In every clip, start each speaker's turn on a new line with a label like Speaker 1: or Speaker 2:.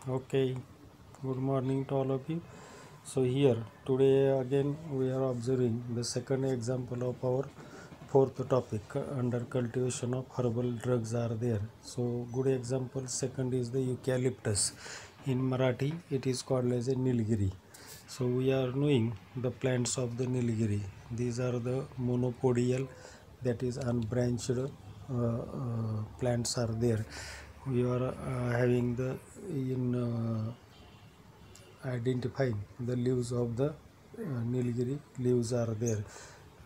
Speaker 1: Okay, good morning to all of you. So here today again we are observing the second example of our fourth topic under cultivation of herbal drugs are there. So good example second is the eucalyptus. In Marathi it is called as a Nilgiri. So we are knowing the plants of the Nilgiri. These are the monopodial, that is unbranched plants are there. We are having the in identifying the leaves of the Nilgiri leaves are there.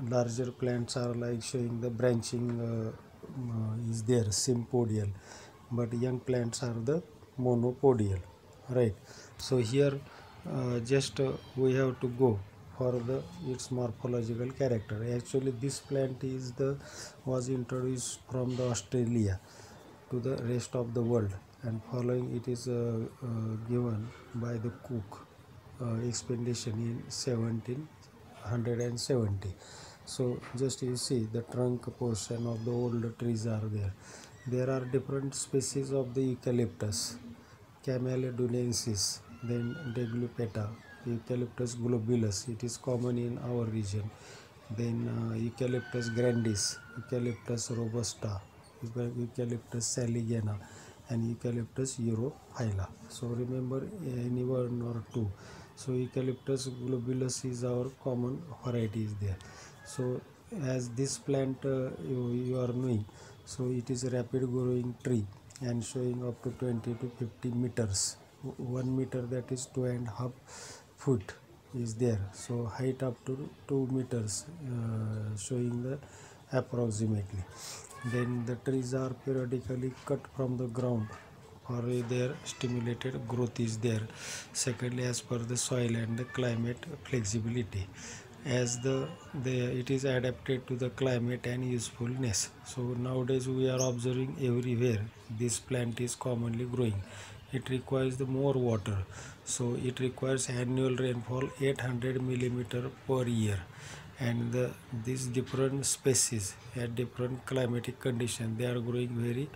Speaker 1: Larger plants are like showing the branching is there, sympodial, but young plants are the monopodial, right? So here just we have to go for the its morphological character. Actually this plant is the was introduced from the Australia to the rest of the world, and following it is given by the Cook expedition in 1770. So just you see the trunk portion of the old trees are there. There are different species of the eucalyptus: Camelodunensis, then Deglupeta, Eucalyptus globulus, it is common in our region, then Eucalyptus grandis, Eucalyptus robusta, Eucalyptus saligana, and Eucalyptus europhylla. So remember any one or two. So Eucalyptus globulus is our common variety is there. So as this plant you are knowing, so it is a rapid growing tree and showing up to 20 to 50 meters. 1 meter, that is 2.5 foot is there. So height up to 2 meters showing the approximately. Then the trees are periodically cut from the ground for their stimulated growth is there. Secondly, as per the soil and the climate flexibility, as the it is adapted to the climate and usefulness. So nowadays we are observing everywhere this plant is commonly growing. It requires the more water, so it requires annual rainfall 800 millimeter per year, and these different species at different climatic conditions they are growing very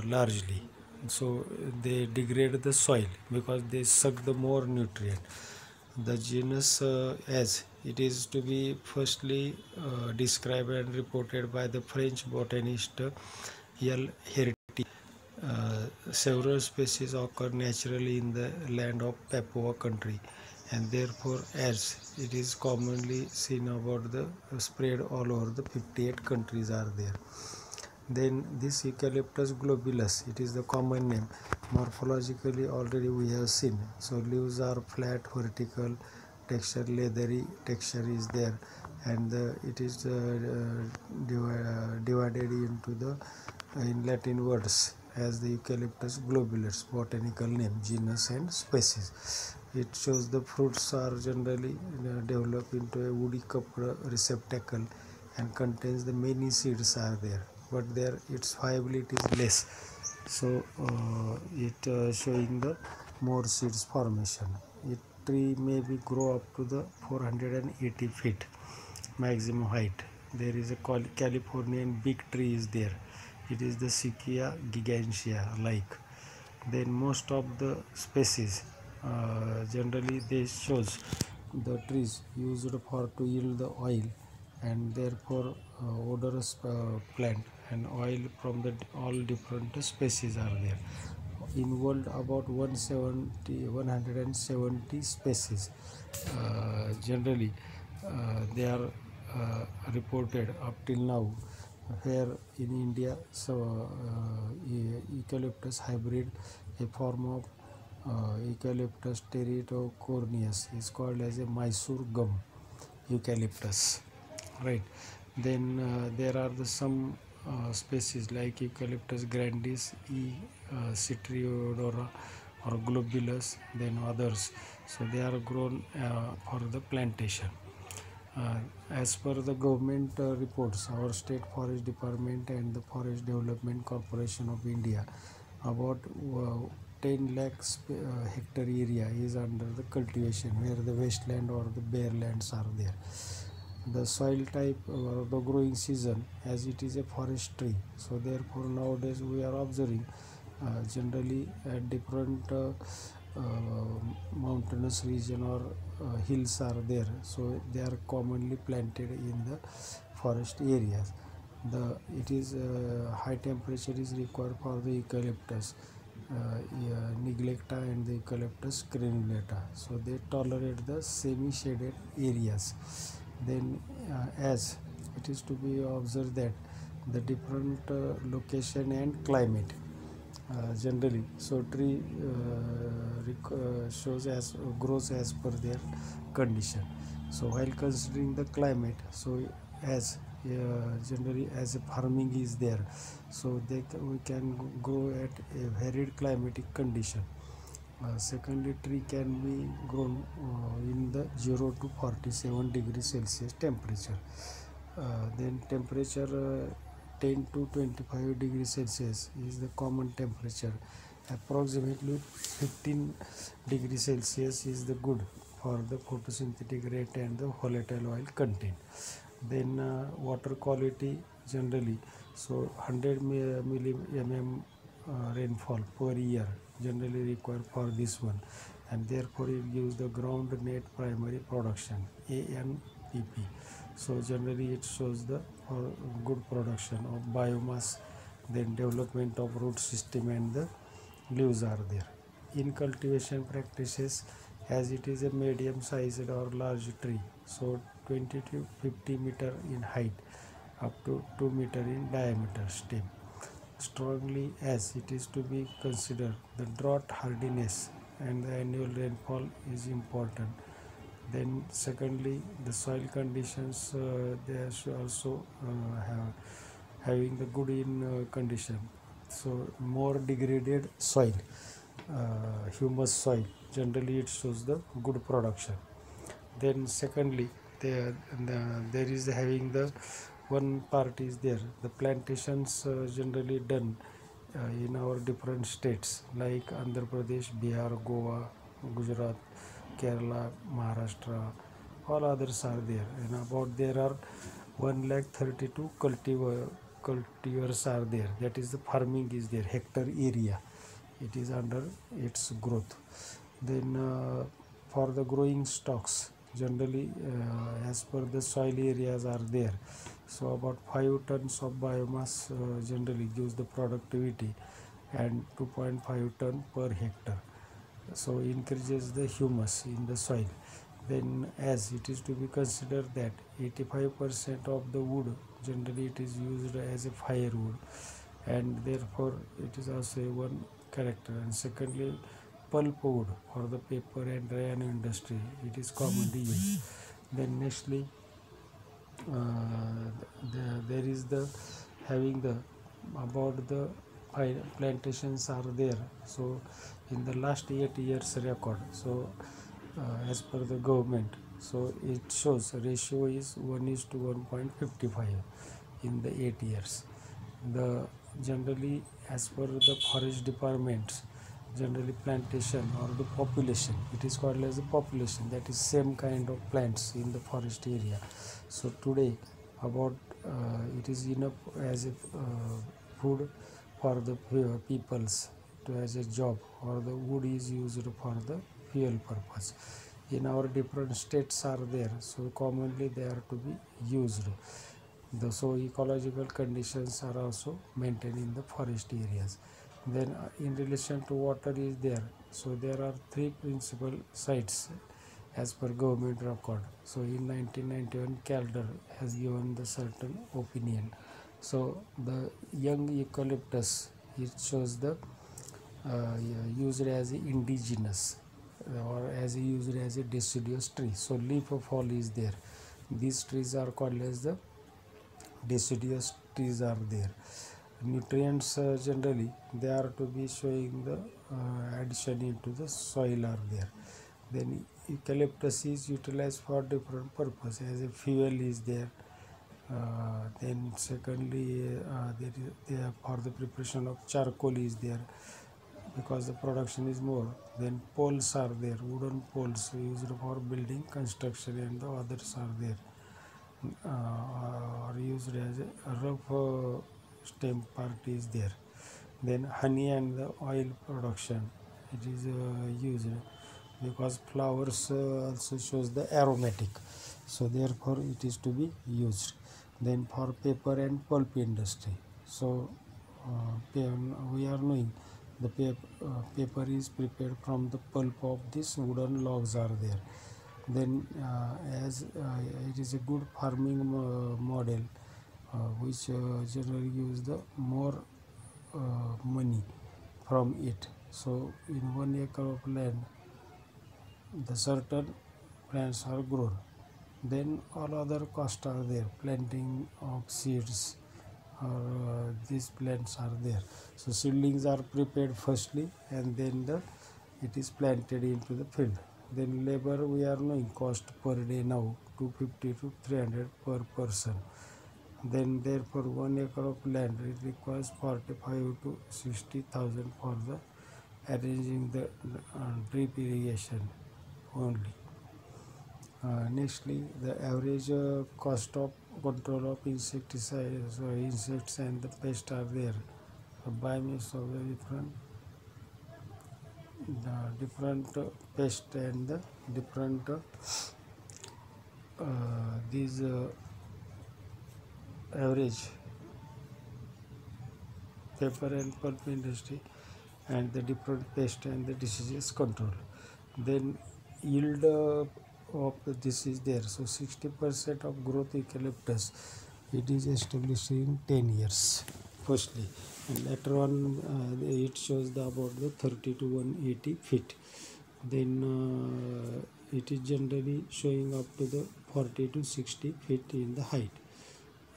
Speaker 1: largely. So they degrade the soil because they suck the more nutrient. The genus as it is to be firstly described and reported by the French botanist L. Herity. Several species occur naturally in the land of Papua country, and therefore as it is commonly seen about the spread all over the 58 countries are there. Then this Eucalyptus globulus, it is the common name. Morphologically already we have seen. So leaves are flat, vertical, texture leathery texture is there, and it is divided into the in Latin words as the Eucalyptus globulus, botanical name, genus and species. It shows the fruits are generally developed into a woody cupped receptacle and contains the many seeds are there, but there its viability is less. So it showing the more seeds formation. It tree may be grow up to the 480 feet maximum height. There is a Californian big tree is there. It is the Sequoia gigantea like. Then most of the species generally they shows the trees used for to yield the oil, and therefore odorous plant and oil from the all different species are there. In world about 170 species generally they are reported up till now, where in India so eucalyptus hybrid, a form of Eucalyptus teratocorneus is called as a Mysore gum eucalyptus, right? Then there are some species like Eucalyptus grandis, citriodora or globulus, then others. So they are grown for the plantation. As per the government reports, our state forest department and the Forest Development Corporation of India, about 10 lakhs hectare area is under the cultivation, where the wasteland or the bare lands are there. The soil type or the growing season, as it is a forest tree, so therefore nowadays we are observing Generally at different mountainous region or hills are there, so they are commonly planted in the forest areas. It is high temperature is required for the eucalyptus neglecta and the Eucalyptus crenulata, so they tolerate the semi-shaded areas. Then as it is to be observed that the different location and climate generally, so tree shows as grows as per their condition. So while considering the climate, so as generally as a farming is there, so we can grow at a varied climatic condition. Secondly, tree can be grown in the 0 to 47 degrees Celsius temperature. Then temperature 10 to 25 degrees Celsius is the common temperature. Approximately 15 degrees Celsius is the good for the photosynthetic rate and the volatile oil content. Then water quality generally, so 100 mm rainfall per year generally required for this one, and therefore it gives the ground net primary production ANPP. So generally it shows the good production of biomass, then development of root system and the leaves are there. In cultivation practices, as it is a medium sized or large tree, so 20 to 50 meter in height up to 2 meter in diameter stem. Strongly as it is to be considered, the drought hardiness and the annual rainfall is important. Then secondly, the soil conditions, they should also having the good in condition. So more degraded soil, humus soil, generally it shows the good production. Then secondly, there is having the one part is there, the plantations generally done in our different states like Andhra Pradesh, Bihar, Goa, Gujarat, Kerala, Maharashtra, all others are there, and about there are 1,32,000 cultivars are there, that is the farming is there, hectare area it is under its growth. Then for the growing stocks, generally as per the soil areas are there, so about 5 tons of biomass generally gives the productivity, and 2.5 ton per hectare, so increases the humus in the soil. Then as it is to be considered that 85% of the wood generally it is used as a firewood, and therefore it is also one character. And secondly, pulp wood for the paper and rayon industry it is commonly used. Then nextly there is the having the about the plantations are there, so in the last 8 years record, so as per the government, so it shows ratio is 1 is to 1.55 in the 8 years. The generally as per the forest departments, generally plantation or the population, it is called as the population, that is same kind of plants in the forest area. So today about it is enough as a food for the peoples to as a job, or the wood is used for the fuel purpose. In our different states are there, so commonly they are to be used. So ecological conditions are also maintained in the forest areas. Then in relation to water is there, so there are three principal sites as per government record. So in 1991 Calder has given the certain opinion. So the young eucalyptus, it shows the used as indigenous or as used as a deciduous tree. So leaf fall is there. These trees are called as the deciduous trees are there. Nutrients generally they are to be showing the addition into the soil are there. Then eucalyptus is utilized for different purpose, as a fuel is there. Then secondly there for the preparation of charcoal is there, because the production is more. Then poles are there, wooden poles used for building construction, and the others are there are used as a rough stem part is there. Then honey and the oil production, it is used because flowers also shows the aromatic, so therefore it is to be used. Then for paper and pulp industry, so we are knowing the paper is prepared from the pulp of these wooden logs are there. Then as it is a good farming model which generally use the more money from it. So in 1 acre of land the certain plants are grown. Then all other costs are there, planting of seeds or these plants are there. So seedlings are prepared firstly and then it is planted into the field. Then labor we are knowing cost per day now 250 to 300 per person. Then therefore 1 acre of land it requires 45 to 60,000 for the arranging the drip irrigation only. Nextly, the average cost of control of insecticides or insects and the pests are there by means of the different pest and the different these average paper and pulp industry and the different pest and the diseases control. Then yield of this is there, so 60% of growth eucalyptus it is established in 10 years firstly, and later on it shows the about the 30 to 180 feet. Then it is generally showing up to the 40 to 60 feet in the height,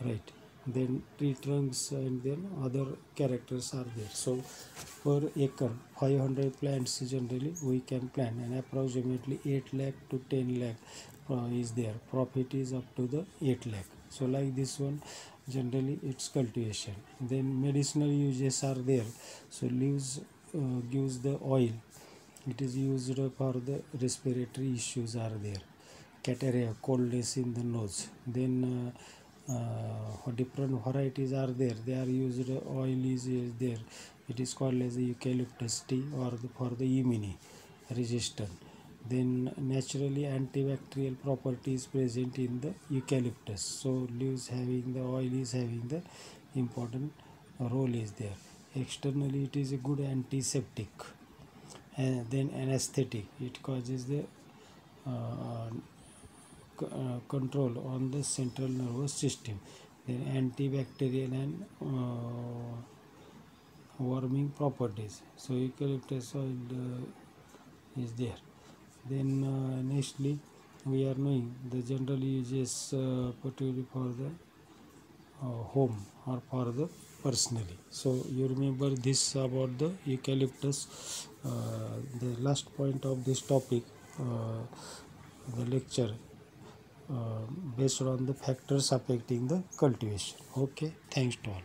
Speaker 1: right? Then tree trunks and then other characters are there. So per acre 500 plants generally we can plant, and approximately 8 lakh to 10 lakh is there. Profit is up to the 8 lakh. So like this one generally it's cultivation. Then medicinal uses are there. So leaves gives the oil, it is used for the respiratory issues are there, catarrhea, coldness in the nose. Then different varieties are there, they are used, oil is there, it is called as the eucalyptus tea or for the immune resistant. Then naturally antibacterial properties present in the eucalyptus, so leaves having the oil is having the important role is there. Externally it is a good antiseptic, and then anesthetic, it causes the control on the central nervous system. Then antibacterial and warming properties, so eucalyptus oil is there. Then nextly we are knowing the general uses particularly for the home or for the personally. So you remember this about the eucalyptus. The last point of this topic, the lecture based on the factors affecting the cultivation. Okay, thanks to all.